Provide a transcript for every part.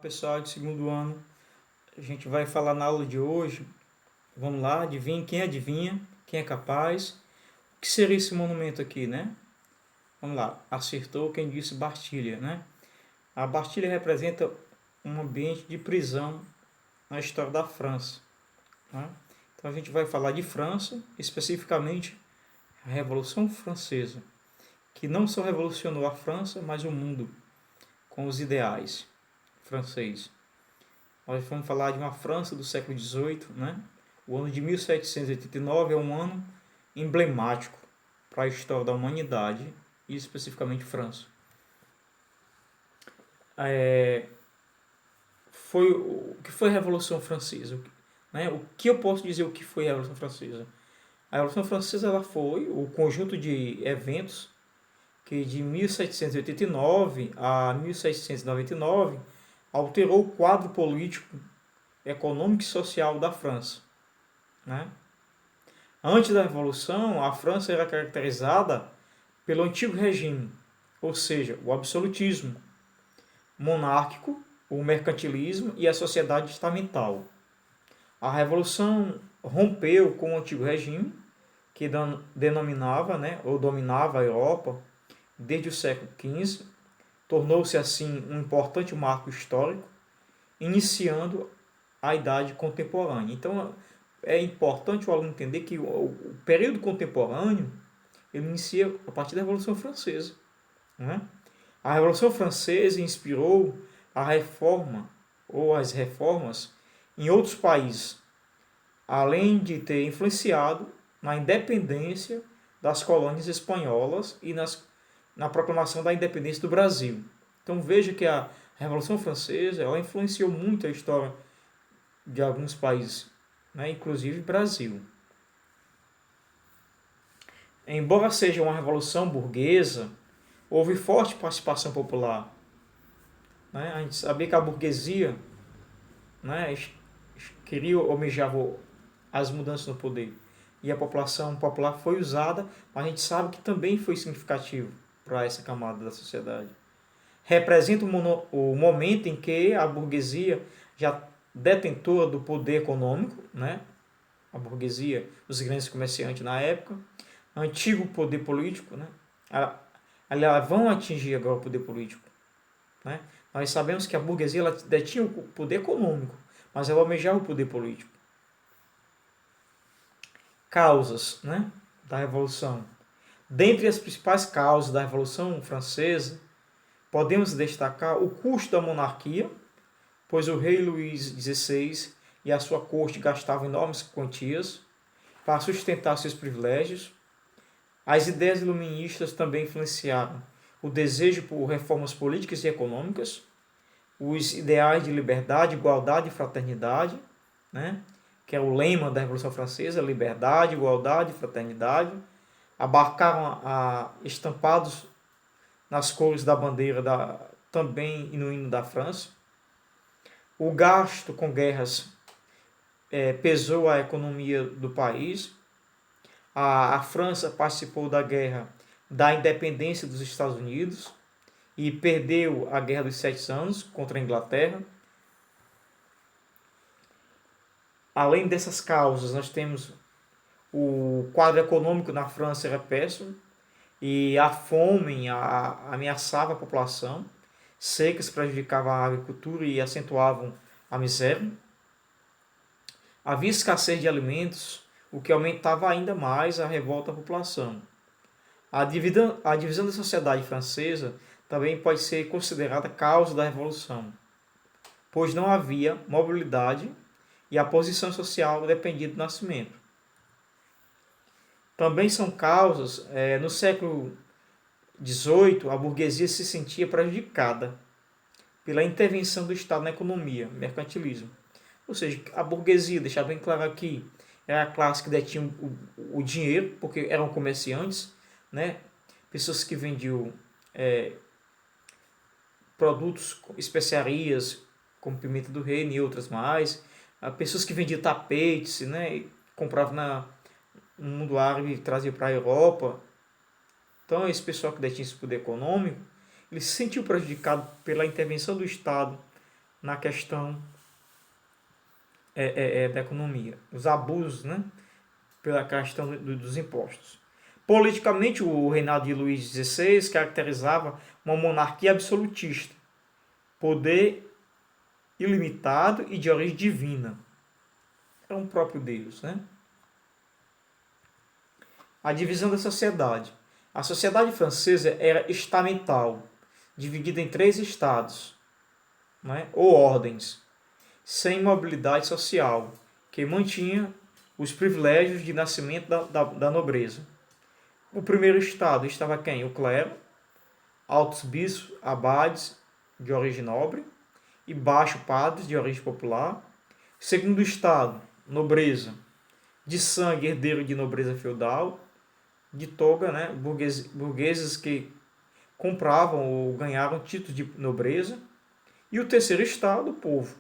Pessoal de segundo ano, a gente vai falar na aula de hoje. Vamos lá, adivinha, quem é capaz? O que seria esse monumento aqui, né? Vamos lá, acertou quem disse Bastilha, né? A Bastilha representa um ambiente de prisão na história da França, né? Então a gente vai falar de França, especificamente a Revolução Francesa, que não só revolucionou a França, mas o mundo com os ideais franceses. Nós vamos falar de uma França do século XVIII, né? O ano de 1789 é um ano emblemático para a história da humanidade e especificamente França. Foi o que foi a Revolução Francesa, né? O que eu posso dizer o que foi a Revolução Francesa? A Revolução Francesa ela foi o conjunto de eventos que de 1789 a 1799 alterou o quadro político, econômico e social da França, né? Antes da Revolução, a França era caracterizada pelo antigo regime, ou seja, o absolutismo monárquico, o mercantilismo e a sociedade estamental. A Revolução rompeu com o antigo regime, que denominava, né, ou dominava a Europa desde o século XV, tornou-se assim um importante marco histórico, iniciando a Idade Contemporânea. Então, é importante o aluno entender que o período contemporâneo ele inicia a partir da Revolução Francesa, né? A Revolução Francesa inspirou a reforma ou as reformas em outros países, além de ter influenciado na independência das colônias espanholas e na proclamação da independência do Brasil. Então veja que a Revolução Francesa ela influenciou muito a história de alguns países, né, inclusive Brasil. Embora seja uma revolução burguesa, houve forte participação popular, né? A gente sabia que a burguesia, né, queria almejava as mudanças no poder e a população popular foi usada, mas a gente sabe que também foi significativo para essa camada da sociedade. Representa o momento em que a burguesia já detentora do poder econômico, né? A burguesia, os grandes comerciantes na época, antigo poder político, né? Elas vão atingir agora o poder político, né? Nós sabemos que a burguesia ela detinha o poder econômico, mas ela almejava o poder político. Causas, né, da Revolução. Dentre as principais causas da Revolução Francesa, podemos destacar o custo da monarquia, pois o rei Luís XVI e a sua corte gastavam enormes quantias para sustentar seus privilégios. As ideias iluministas também influenciaram o desejo por reformas políticas e econômicas, os ideais de liberdade, igualdade e fraternidade, né? Que é o lema da Revolução Francesa, liberdade, igualdade e fraternidade, abarcaram estampados nas cores da bandeira também no hino da França. O gasto com guerras pesou a economia do país. A França participou da guerra da independência dos Estados Unidos e perdeu a Guerra dos 7 Anos contra a Inglaterra. Além dessas causas, nós temos o quadro econômico na França era péssimo e a fome ameaçava a população, secas prejudicavam a agricultura e acentuavam a miséria. Havia escassez de alimentos, o que aumentava ainda mais a revolta da população. A divisão da sociedade francesa também pode ser considerada causa da Revolução, pois não havia mobilidade e a posição social dependia do nascimento. Também são causas, no século XVIII, a burguesia se sentia prejudicada pela intervenção do Estado na economia, mercantilismo. Ou seja, a burguesia, deixar bem claro aqui, era a classe que detinha o dinheiro, porque eram comerciantes, né? Pessoas que vendiam produtos, especiarias, como pimenta do reino e outras mais, pessoas que vendiam tapetes, né? Compravam no mundo árabe e traziam para a Europa. Então, esse pessoal que detinha esse poder econômico, ele se sentiu prejudicado pela intervenção do Estado na questão da economia, os abusos, né, pela questão dos impostos. Politicamente, o reinado de Luís XVI caracterizava uma monarquia absolutista, poder ilimitado e de origem divina. Era um próprio Deus, né? A divisão da sociedade. A sociedade francesa era estamental, dividida em 3 estados, né, ou ordens, sem mobilidade social, que mantinha os privilégios de nascimento da nobreza. O primeiro estado estava quem? O clero, altos bispos, abades, de origem nobre, e baixo padres, de origem popular. Segundo estado, nobreza, de sangue herdeiro de nobreza feudal, de toga, né, burgueses que compravam ou ganhavam títulos de nobreza. E o terceiro estado, o povo,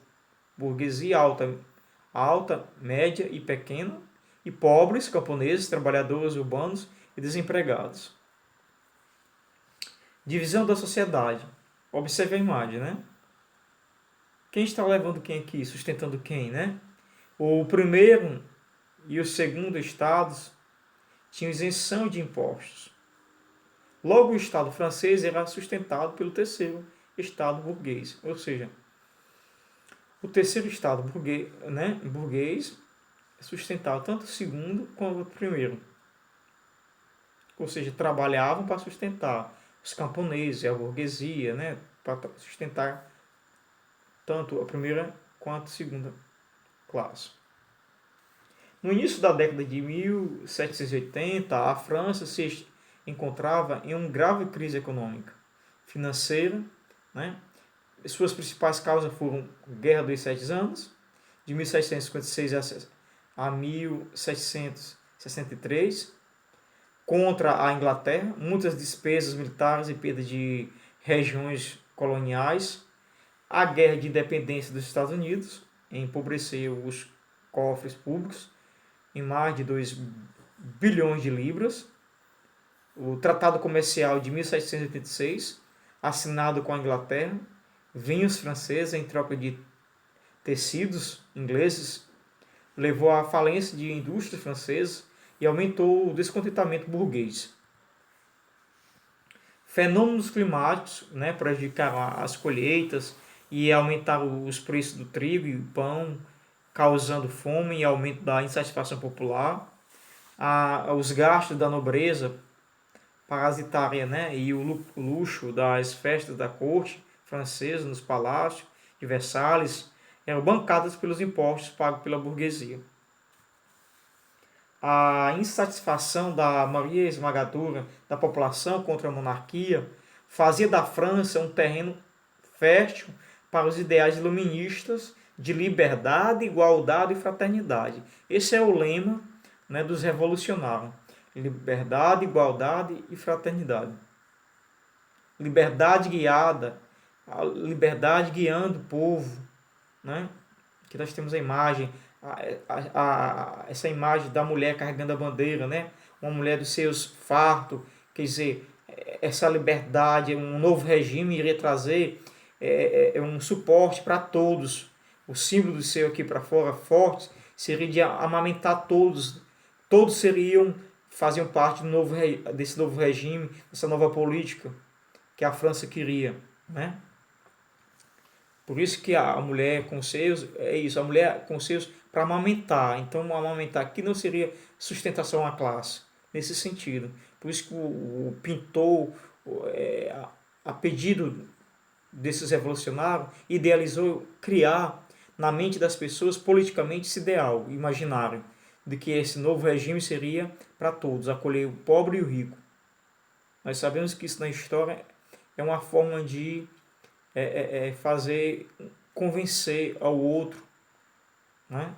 burguesia alta, média e pequena, e pobres, camponeses, trabalhadores urbanos e desempregados. Divisão da sociedade. Observe a imagem, né? Quem está levando quem aqui? Sustentando quem, né? O primeiro e o segundo estados tinham isenção de impostos. Logo, o estado francês era sustentado pelo terceiro estado burguês. Ou seja, o terceiro estado burguês sustentava tanto o segundo quanto o primeiro. Ou seja, trabalhavam para sustentar os camponeses, a burguesia, né, para sustentar tanto a primeira quanto a segunda classe. No início da década de 1780, a França se encontrava em uma grave crise econômica, financeira, né? Suas principais causas foram a Guerra dos 7 Anos, de 1756 a 1763, contra a Inglaterra, muitas despesas militares e perda de regiões coloniais, a Guerra de Independência dos Estados Unidos, empobreceu os cofres públicos em mais de 2 bilhões de libras, o Tratado Comercial de 1786, assinado com a Inglaterra, vinhos franceses em troca de tecidos ingleses, levou à falência de indústrias francesas e aumentou o descontentamento burguês. Fenômenos climáticos, né, prejudicaram as colheitas e aumentaram os preços do trigo e do pão, causando fome e aumento da insatisfação popular. Os gastos da nobreza parasitária, né, e o luxo das festas da corte francesa nos palácios de Versalhes eram bancadas pelos impostos pagos pela burguesia. A insatisfação da maioria esmagadora da população contra a monarquia fazia da França um terreno fértil para os ideais iluministas de liberdade, igualdade e fraternidade. Esse é o lema, né, dos revolucionários. Liberdade, igualdade e fraternidade. Liberdade guiada, a liberdade guiando o povo, né? Aqui nós temos a imagem, essa imagem da mulher carregando a bandeira, né? Uma mulher dos seus fartos, quer dizer, essa liberdade, um novo regime iria trazer um suporte para todos. O símbolo do seu aqui para fora, forte, seria de amamentar todos. Todos faziam parte desse novo regime, dessa nova política que a França queria, né? Por isso que a mulher com seios, é isso, a mulher com seios para amamentar. Então, amamentar aqui não seria sustentação à classe, nesse sentido. Por isso que o pintor, a pedido desses revolucionários, idealizou criar na mente das pessoas politicamente esse ideal imaginário de que esse novo regime seria para todos, acolher o pobre e o rico. Nós sabemos que isso na história é uma forma de fazer convencer ao outro, né?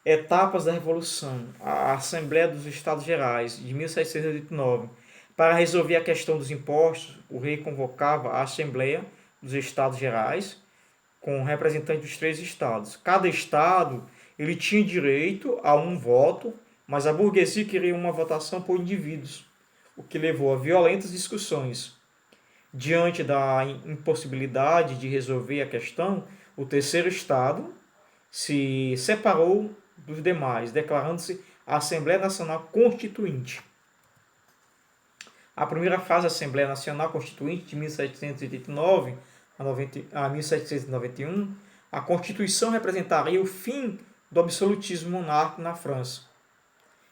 Etapas da Revolução. A Assembleia dos Estados Gerais, de 1789. Para resolver a questão dos impostos, o rei convocava a Assembleia dos Estados Gerais, com representantes dos 3 estados. Cada estado ele tinha direito a um voto, mas a burguesia queria uma votação por indivíduos, o que levou a violentas discussões. Diante da impossibilidade de resolver a questão, o terceiro Estado se separou dos demais, declarando-se a Assembleia Nacional Constituinte. A primeira fase da Assembleia Nacional Constituinte, de 1789 a 1791, a Constituição representaria o fim do absolutismo monárquico na França.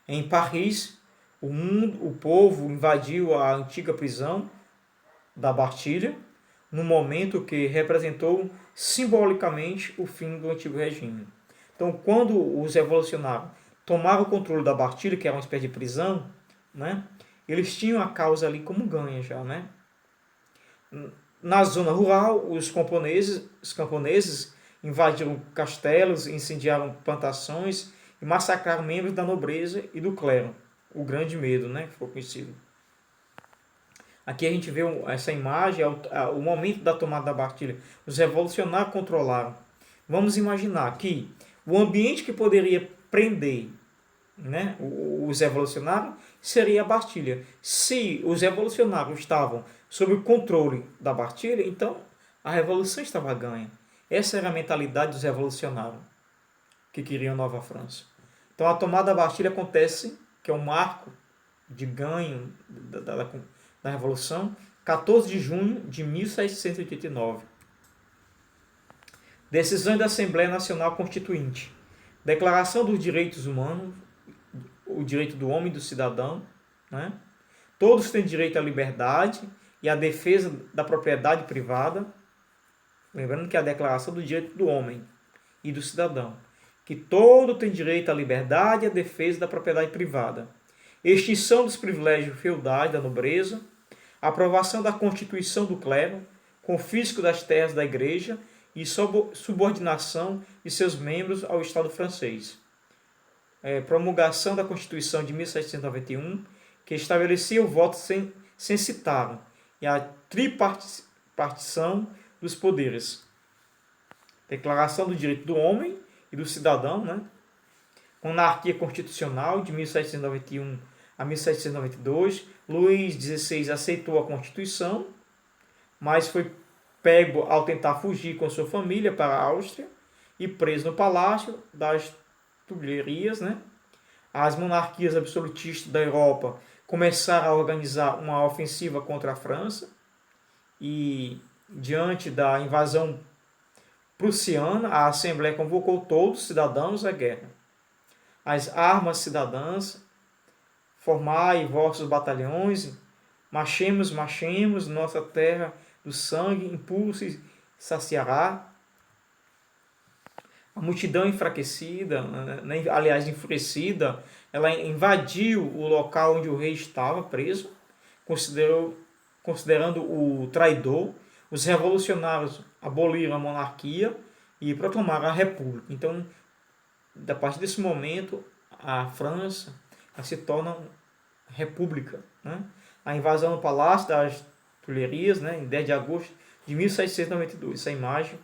Em Paris, o povo invadiu a antiga prisão da Bastilha, no momento que representou simbolicamente o fim do antigo regime. Então, quando os revolucionários tomaram o controle da Bastilha, que era uma espécie de prisão, né, eles tinham a causa ali como ganha já, né? Na zona rural, os camponeses invadiram castelos, incendiaram plantações e massacraram membros da nobreza e do clero. O Grande Medo, né, que ficou conhecido. Aqui a gente vê essa imagem, o momento da tomada da Bastilha. Os revolucionários controlaram. Vamos imaginar que o ambiente que poderia prender, né, os revolucionários seria a Bastilha. Se os revolucionários estavam sob o controle da Bastilha, então a revolução estava ganha. Essa era a mentalidade dos revolucionários que queriam Nova França. Então a tomada da Bastilha acontece, que é um marco de ganho da Revolução, 14 de junho de 1789. Decisões da Assembleia Nacional Constituinte. Declaração dos Direitos Humanos, o direito do homem e do cidadão, né? Todos têm direito à liberdade e à defesa da propriedade privada. Lembrando que é a Declaração do Direito do Homem e do Cidadão. Que todo tem direito à liberdade e à defesa da propriedade privada. Extinção dos privilégios feudais da nobreza. Aprovação da Constituição do clero. Confisco das terras da Igreja e subordinação de seus membros ao Estado francês. Promulgação da Constituição de 1791, que estabelecia o voto censitário e a tripartição dos poderes. Declaração do Direito do Homem e do Cidadão, né? Monarquia Constitucional de 1791 a 1792. Luís XVI aceitou a Constituição, mas foi pego ao tentar fugir com sua família para a Áustria e preso no Palácio das Tulherias, né? As monarquias absolutistas da Europa começaram a organizar uma ofensiva contra a França e, diante da invasão prussiana, a Assembleia convocou todos os cidadãos à guerra. As armas cidadãs, formai vossos batalhões, marchemos, nossa terra do sangue, impulso e saciará. A multidão enfraquecida, aliás, enfurecida, ela invadiu o local onde o rei estava preso, considerando o traidor. Os revolucionários aboliram a monarquia e proclamaram a república. Então, a partir desse momento, a França se torna república, né? A invasão no Palácio das Tulherias, né, em 10 de agosto de 1792. Essa imagem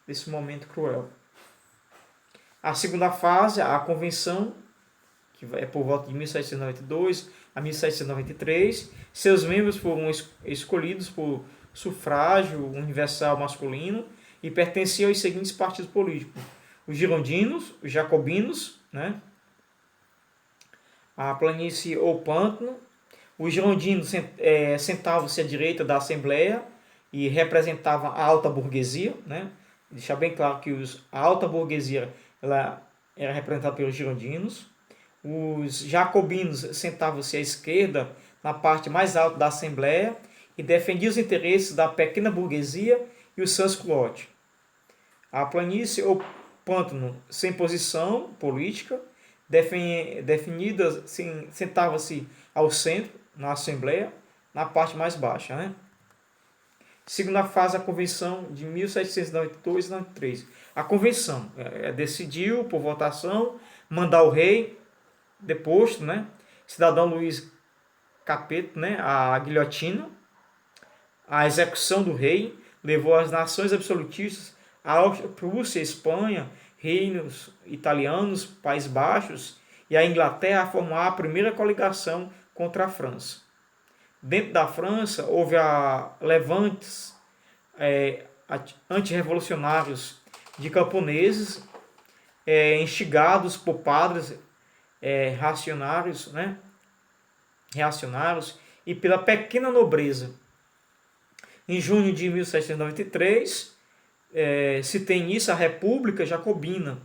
desse momento cruel. A segunda fase, a Convenção, que é por volta de 1792 a 1793. Seus membros foram escolhidos por sufrágio universal masculino e pertenciam aos seguintes partidos políticos: os girondinos, os jacobinos, né? A planície ou pântano. Os girondinos sentavam-se à direita da Assembleia e representavam a alta burguesia, né? Deixar bem claro que a alta burguesia ela era representada pelos girondinos. Os jacobinos sentavam-se à esquerda, na parte mais alta da Assembleia, e defendiam os interesses da pequena burguesia e os sans-culottes. A planície ou pântano, sem posição política, definida, sentava-se ao centro, na Assembleia, na parte mais baixa, né? Segunda fase, a Convenção de 1792 e 93. A Convenção decidiu, por votação, mandar o rei deposto, né? Cidadão Luís Capeto, né? A guilhotina. A execução do rei levou as nações absolutistas, a Áustria, Prússia, Espanha, reinos italianos, Países Baixos e a Inglaterra a formar a primeira coligação contra a França. Dentro da França, houve levantes antirrevolucionários de camponeses, instigados por padres reacionários, né? Reacionários e pela pequena nobreza. Em junho de 1793, se tem isso a República Jacobina,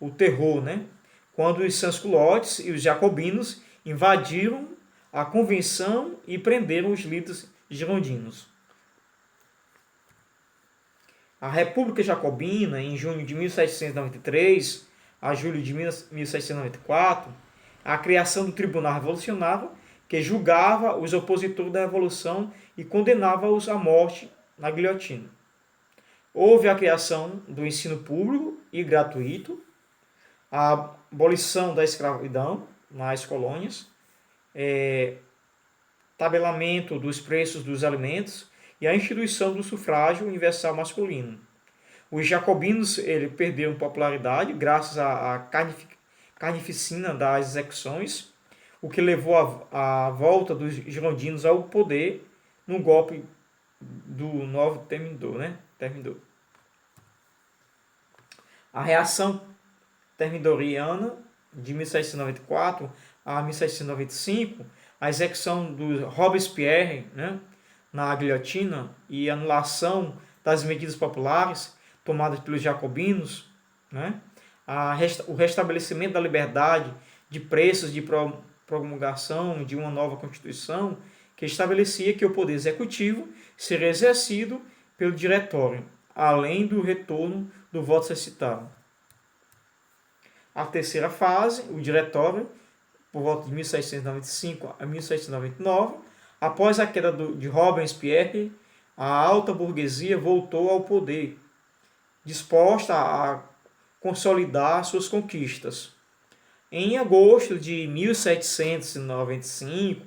o terror, né? Quando os sans-culottes e os jacobinos invadiram a convenção e prenderam os líderes girondinos. A República Jacobina, em junho de 1793 a julho de 1794, a criação do Tribunal Revolucionário, que julgava os opositores da Revolução e condenava-os à morte na guilhotina. Houve a criação do ensino público e gratuito, a abolição da escravidão nas colônias, tabelamento dos preços dos alimentos e a instituição do sufrágio universal masculino. Os jacobinos perderam popularidade graças à carnificina das execuções, o que levou à volta dos girondinos ao poder no golpe do novo Thermidor. A reação thermidoriana de 1794 a 1795, a execução do Robespierre, né, na guilhotina e a anulação das medidas populares tomadas pelos jacobinos, né, o restabelecimento da liberdade de preços de promulgação de uma nova Constituição que estabelecia que o poder executivo seria exercido pelo diretório, além do retorno do voto cessitado. A terceira fase, o diretório, por volta de 1795 a 1799, após a queda de Robespierre, a alta burguesia voltou ao poder, disposta a consolidar suas conquistas. Em agosto de 1795,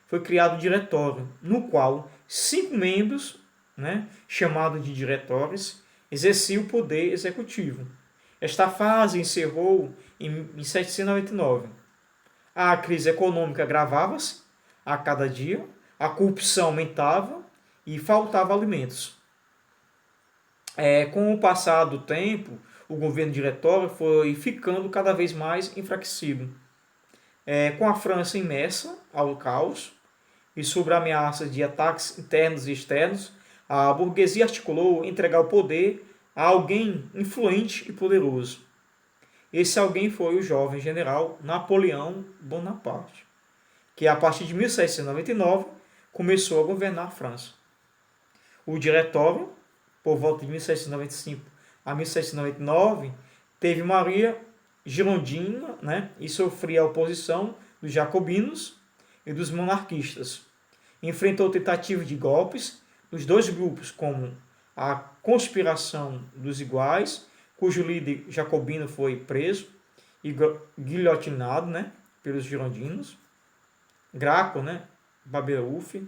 foi criado o diretório, no qual 5 membros, né, chamados de diretores, exerciam o poder executivo. Esta fase encerrou em 1799. A crise econômica agravava-se a cada dia, a corrupção aumentava e faltava alimentos. Com o passar do tempo, o governo diretório foi ficando cada vez mais enfraquecido. Com a França imersa ao caos e sob a ameaça de ataques internos e externos, a burguesia articulou entregar o poder a alguém influente e poderoso. Esse alguém foi o jovem general Napoleão Bonaparte, que a partir de 1799 começou a governar a França. O diretório, por volta de 1795 a 1799, teve maioria girondina, né, e sofria a oposição dos jacobinos e dos monarquistas. Enfrentou tentativas de golpes dos dois grupos, como a Conspiração dos Iguais, cujo líder jacobino foi preso e guilhotinado, né, pelos girondinos, Graco, né, Babeuf.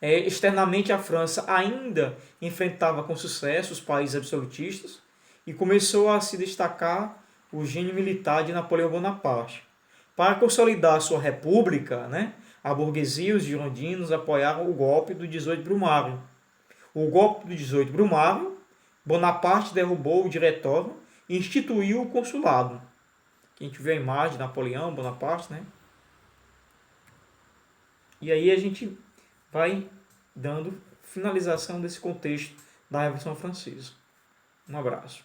Externamente, a França ainda enfrentava com sucesso os países absolutistas e começou a se destacar o gênio militar de Napoleão Bonaparte. Para consolidar sua república, né, a burguesia e os girondinos apoiaram o golpe do 18 de Brumário. O golpe do 18 de Brumário, Bonaparte derrubou o diretório e instituiu o consulado. Aqui a gente vê a imagem de Napoleão Bonaparte, né? E aí a gente vai dando finalização desse contexto da Revolução Francesa. Um abraço.